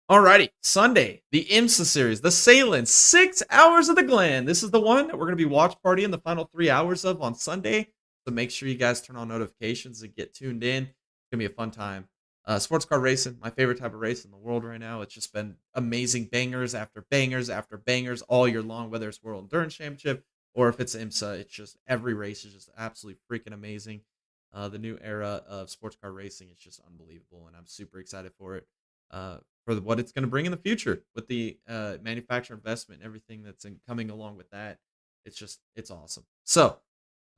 Alrighty, Sunday, the IMSA series, the Salem, 6 hours of the Glen. This is the one that we're going to be watch partying the final 3 hours of on Sunday. So make sure you guys turn on notifications and get tuned in. It's going to be a fun time. Sports car racing, my favorite type of race in the world right now. It's just been amazing bangers after bangers after bangers all year long, whether it's World Endurance Championship or if it's IMSA. It's just every race is just absolutely freaking amazing. The new era of sports car racing is just unbelievable, and I'm super excited for it. Uh, for what it's going to bring in the future with the manufacturer investment and everything that's coming along with that. It's awesome. So,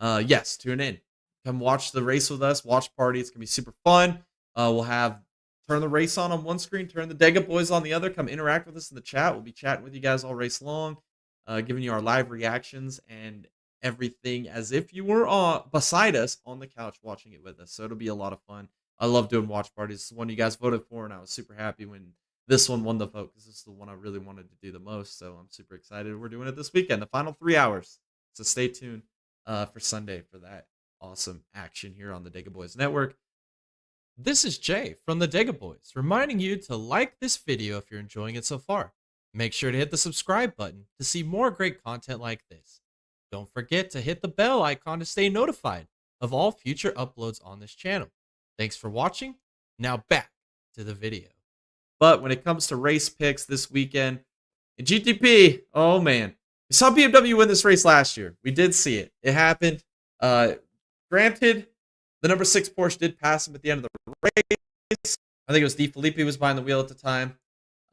yes, tune in. Come watch the race with us. Watch party. It's going to be super fun. We'll have turn the race on one screen, turn the Dega Boys on the other. Come interact with us in the chat. We'll be chatting with you guys all race long, giving you our live reactions and everything as if you were beside us on the couch watching it with us. So it'll be a lot of fun. I love doing watch parties. It's the one you guys voted for, and I was super happy when this one won the vote because this is the one I really wanted to do the most. So I'm super excited. We're doing it this weekend, the final 3 hours. So stay tuned for Sunday for that awesome action here on the Dega Boys Network. This is Jay from the Dega Boys, reminding you to like this video if you're enjoying it so far. Make sure to hit the subscribe button to see more great content like this. Don't forget to hit the bell icon to stay notified of all future uploads on this channel. Thanks for watching. Now back to the video. But when it comes to race picks this weekend, in GTP, oh man, we saw BMW win this race last year. We did see it. It happened. Granted, the number 6 Porsche did pass him at the end of the race. I think it was Di Filippi was behind the wheel at the time.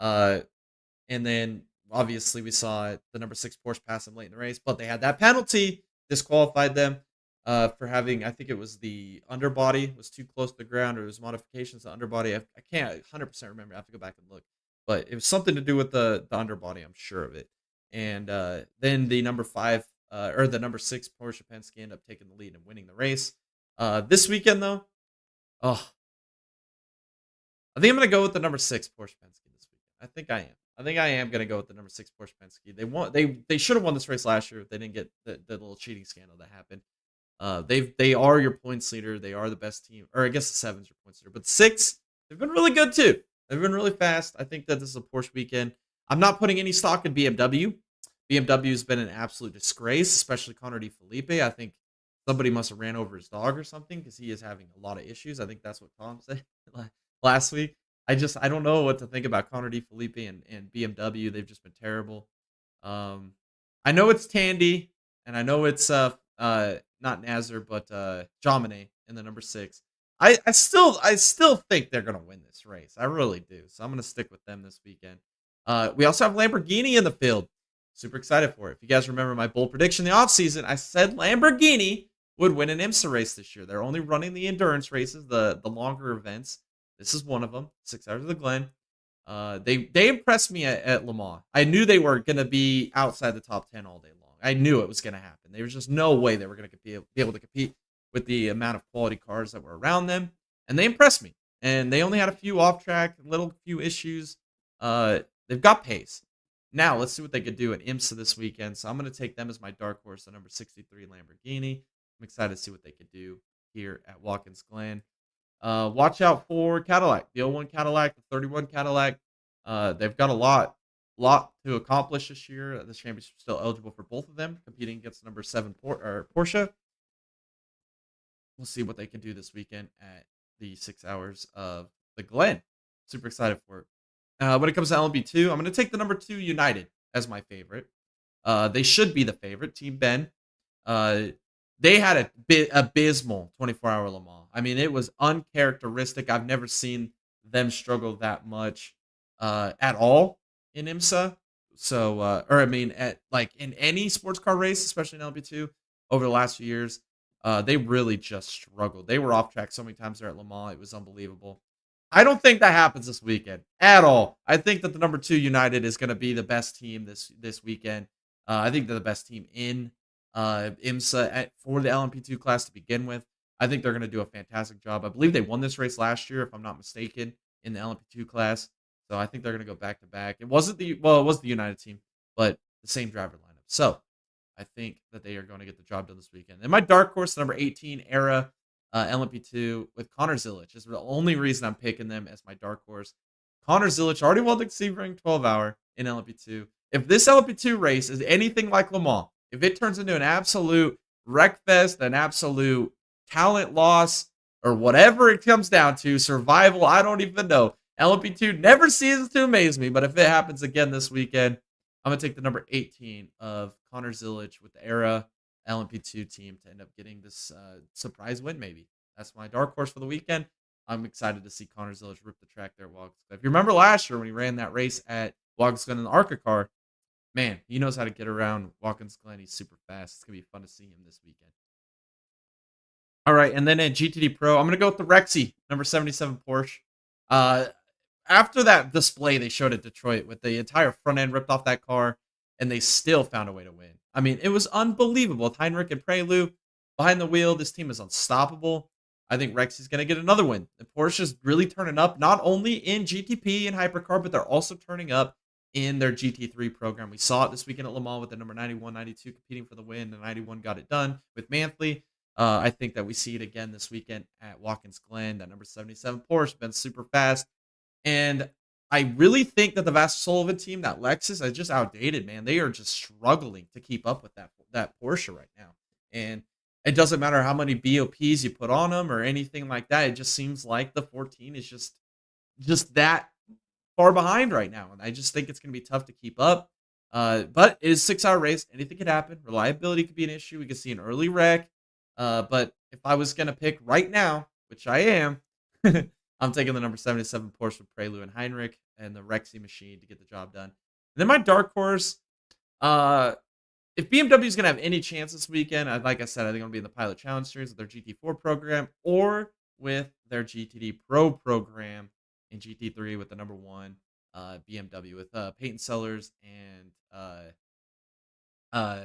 And then obviously we saw the number 6 Porsche pass him late in the race, but they had that penalty, disqualified them for having, I think it was the underbody was too close to the ground, or it was modifications to underbody. I can't 100% remember. I have to go back and look. But it was something to do with the underbody, I'm sure of it. And then the number 5 or the number 6 Porsche Penske ended up taking the lead and winning the race. This weekend, though, I think I'm going to go with the number 6 Porsche Penske this weekend. I think I am going to go with the number 6 Porsche Penske. They should have won this race last year if they didn't get the little cheating scandal that happened. They are your points leader. They are the best team, or I guess the 7's your points leader. But 6, they've been really good too. They've been really fast. I think that this is a Porsche weekend. I'm not putting any stock in BMW. BMW has been an absolute disgrace, especially Connor Di Filippi. I think somebody must have ran over his dog or something because he is having a lot of issues. I think that's what Tom said last week. I don't know what to think about Connor Di Filippi and BMW. They've just been terrible. I know it's Tandy, and I know it's not Nazar, but Jomine in the number 6. I still think they're gonna win this race. I really do. So I'm gonna stick with them this weekend. We also have Lamborghini in the field. Super excited for it. If you guys remember my bold prediction in the offseason, I said Lamborghini would win an IMSA race this year. They're only running the endurance races, the longer events. This is one of them, 6 hours of the Glen. They impressed me at Le Mans. I knew they were going to be outside the top 10 all day long. I knew it was going to happen. There was just no way they were going to be able to compete with the amount of quality cars that were around them. And they impressed me. And they only had a few off-track, few issues. They've got pace. Now, let's see what they could do at IMSA this weekend. So I'm going to take them as my dark horse, the number 63 Lamborghini. I'm excited to see what they could do here at Watkins Glen. Watch out for Cadillac, the 01 Cadillac, the 31 Cadillac. They've got a lot to accomplish this year. This championship is still eligible for both of them, competing against the number 7 Porsche. We'll see what they can do this weekend at the 6 hours of the Glen. Super excited for it. When it comes to LMP2, I'm going to take the number 2 United as my favorite. They should be the favorite. Team Ben. They had a bit abysmal 24-hour Le Mans. I mean, it was uncharacteristic. I've never seen them struggle that much at all in IMSA. So, in any sports car race, especially in LMP2, over the last few years, they really just struggled. They were off track so many times there at Le Mans. It was unbelievable. I don't think that happens this weekend at all. I think that the number 2 United is going to be the best team this weekend. I think they're the best team in IMSA for the LMP2 class to begin with. I think they're going to do a fantastic job. I believe they won this race last year, if I'm not mistaken, in the LMP2 class. So I think they're going to go back to back. It was the United team, but the same driver lineup. So I think that they are going to get the job done this weekend. And my dark horse, number 18 Era LMP2 with Connor Zilic is the only reason I'm picking them as my dark horse. Connor Zilic already won the Sebring 12-hour in LMP2. If this LMP2 race is anything like Le Mans, if it turns into an absolute wreck fest, an absolute talent loss, or whatever it comes down to, survival, I don't even know. LMP2 never ceases to amaze me, but if it happens again this weekend, I'm going to take the number 18 of Connor Zilic with the Era LMP2 team to end up getting this surprise win, maybe. That's my dark horse for the weekend. I'm excited to see Connor Zilic rip the track there at Watkins Glen. If you remember last year when he ran that race at Watkins Glen in the ARCA car, man, he knows how to get around Watkins Glen. He's super fast. It's going to be fun to see him this weekend. All right, and then at GTD Pro, I'm going to go with the Rexy, number 77 Porsche. After that display they showed at Detroit with the entire front end ripped off that car, and they still found a way to win. I mean, it was unbelievable. With Heinrich and Prelude behind the wheel, this team is unstoppable. I think Rexy's going to get another win. The Porsche's really turning up, not only in GTP and Hypercar, but they're also turning up in their GT3 program. We saw it this weekend at Le Mans with the number 91, 92 competing for the win. The 91 got it done with Manthey. I think that we see it again this weekend at Watkins Glen. That number 77 Porsche been super fast. And I really think that the Vasser Sullivan team, that Lexus, is just outdated, man. They are just struggling to keep up with that Porsche right now. And it doesn't matter how many BOPs you put on them or anything like that. It just seems like the 14 is just that far behind right now. And I just think it's going to be tough to keep up. But it is a 6-hour race. Anything could happen. Reliability could be an issue. We could see an early wreck. But if I was going to pick right now, which I am, I'm taking the number 77 Porsche with Prelude and Heinrich and the Rexy machine to get the job done. And then my dark horse, if BMW is going to have any chance this weekend, like I said, I think I'm going to be in the Pilot Challenge Series with their GT4 program or with their GTD Pro program in GT3 with the number 1 BMW with Peyton Sellers and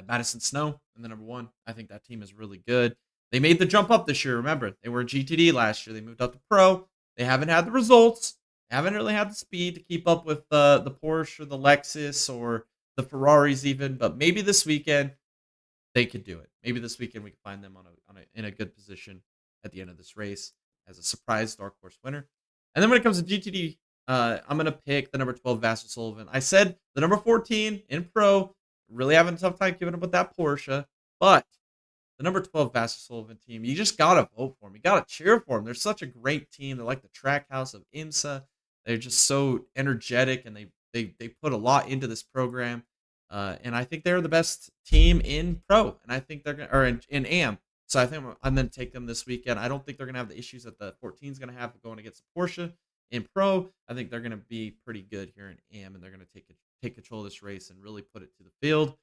Madison Snow in the number 1. I think that team is really good. They made the jump up this year. Remember, they were GTD last year. They moved up to Pro. They haven't had the results. They haven't really had the speed to keep up with the Porsche or the Lexus or the Ferraris even. But maybe this weekend they could do it. Maybe this weekend we can find them in a good position at the end of this race as a surprise dark horse winner. And then when it comes to GTD, I'm going to pick the number 12 Vasser Sullivan. I said the number 14 in Pro, really having a tough time keeping up with that Porsche. But the number 12 Vasser Sullivan team, you just got to vote for them. You got to cheer for them. They're such a great team. They're like the track house of IMSA. They're just so energetic, and they put a lot into this program. And I think they're the best team in Pro, and I think they're going to, or in AM. So I think I'm going to take them this weekend. I don't think they're going to have the issues that the 14 is going to have going against the Porsche in Pro. I think they're going to be pretty good here in AM, and they're going to take control of this race and really put it to the field.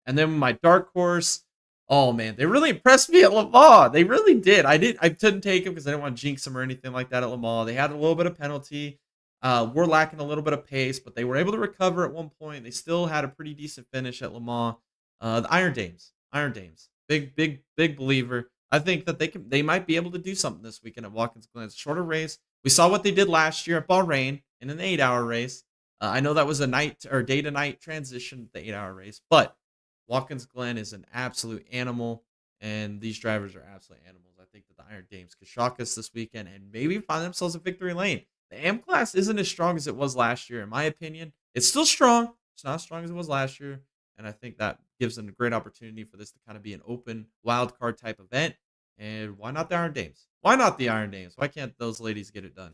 And then my dark horse, oh man, they really impressed me at Le Mans. They really did. I couldn't take them because I didn't want to jinx them or anything like that at Le Mans. They had a little bit of penalty. Were lacking a little bit of pace, but they were able to recover at one point. They still had a pretty decent finish at Le Mans. The Iron Dames, big believer. I think that they might be able to do something this weekend at Watkins Glen. It's a shorter race. We saw what they did last year at Bahrain in an 8-hour race. I know that was a night or day to night transition, the 8-hour race, but Watkins Glen is an absolute animal, and these drivers are absolute animals. I think that the Iron Dames could shock us this weekend and maybe find themselves a victory lane. The AM class isn't as strong as it was last year, in my opinion. It's still strong. It's not as strong as it was last year, and I think that gives them a great opportunity for this to kind of be an open wild card type event. And why not the Iron Dames? Why not the Iron Dames? Why can't those ladies get it done?